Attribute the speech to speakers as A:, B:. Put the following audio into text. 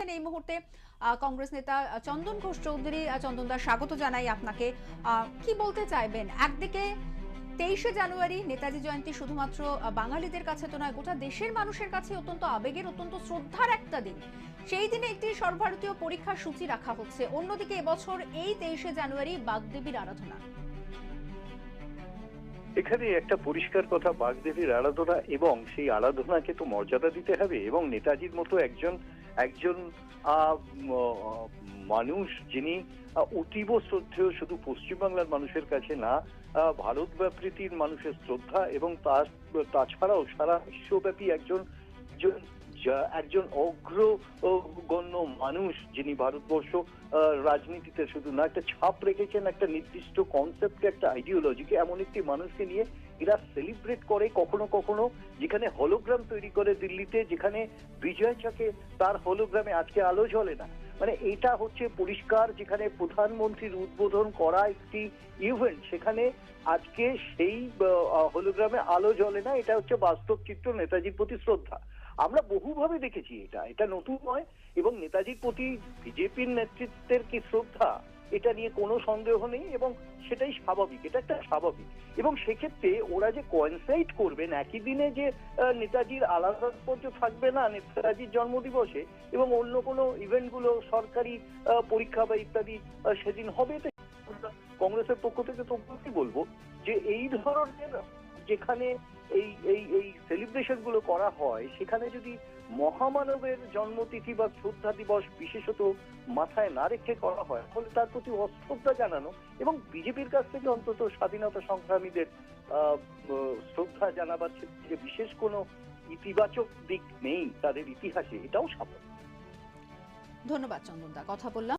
A: এই মুহূর্তে কংগ্রেস নেতা চন্দন ঘোষ চৌধুরী। চন্দনদা, স্বাগত জানাই আপনাকে। কি বলতে চাইবেন? একদিকে 23শে জানুয়ারি নেতাজি জয়ন্তী শুধুমাত্র বাঙালিদের কাছে তো নয়, গোটা দেশের মানুষের কাছে অত্যন্ত আবেগের, অত্যন্ত শ্রদ্ধার একটা দিন। সেই দিনে একটি সর্বভারতীয় পরীক্ষার সূচি রাখা হচ্ছে। অন্যদিকে এবছর এই 23শে জানুয়ারি বাগদেবীর আরাধনা।
B: এখানে একটা পরিষ্কার কথা, বাগদেবীর আরাধনা, এবং সেই আরাধনাকে তো মর্যাদা দিতে হবে। এবং নেতাজির মতো একজন একজন মানুষ যিনি অতীব শ্রদ্ধেয় শুধু পশ্চিমবাংলার মানুষের কাছে না, ভারত ব্যাপৃতির মানুষের শ্রদ্ধা, এবং তাছাড়াও সারা বিশ্বব্যাপী একজন একজন অগ্রগণ্য মানুষ, যিনি ভারতবর্ষ রাজনীতিতে শুধু না একটা ছাপ রেখেছেন, একটা নির্দিষ্ট কনসেপ্টে, একটা আইডিওলজিকে। এমন একটি মানুষকে নিয়ে এরা সেলিব্রেট করে কখনো কখনো, যেখানে হলোগ্রাম তৈরি করে দিল্লিতে, যেখানে বিজয় চাকে তার হলোগ্রামে আজকে আলো জ্বলে না। মানে এটা হচ্ছে পরিষ্কার, যেখানে প্রধানমন্ত্রীর উদ্বোধন করা একটি ইভেন্ট, সেখানে আজকে সেই হলোগ্রামে আলো জ্বলে না। এটা হচ্ছে বাস্তব চিত্র নেতাজির প্রতি শ্রদ্ধা। আমরা বহুভাবে দেখেছি, এটা নতুন নয়। এবং নেতাজির প্রতি বিজেপির নেতৃত্বের কি শ্রদ্ধা, এটা নিয়ে কোনো সন্দেহ নেই, এবং সেটাই স্বাভাবিক, এটা একটা স্বাভাবিক। এবং সেক্ষেত্রে ওরা যে কোয়েনসাইড করবেন একই দিনে, যে নেতাজির আলাদা তাৎপর্য থাকবে না নেতাজির জন্মদিবসে, এবং অন্য কোনো ইভেন্টগুলো সরকারি পরীক্ষা বা ইত্যাদি সেদিন হবে, এটা কংগ্রেসের পক্ষ থেকে তো বলবো যে এই ধরনের যেখানে এই এই এই সেলিব্রেশন গুলো করা হয়, সেখানে যদি মহামানবের জন্মতিথি বা শ্রদ্ধা দিবস বিশেষত মাথায় না রেখে করা হয়, তাহলে তার প্রতি অশ্রদ্ধা জানানো, এবং বিজেপির কাছ থেকে অন্তত স্বাধীনতা সংগ্রামীদের শ্রদ্ধা জানাবার ক্ষেত্রে বিশেষ কোনো ইতিবাচক দিক নেই তাদের ইতিহাসে, এটাও স্বাভাবিক।
A: ধন্যবাদ চন্দনদা, কথা বললাম।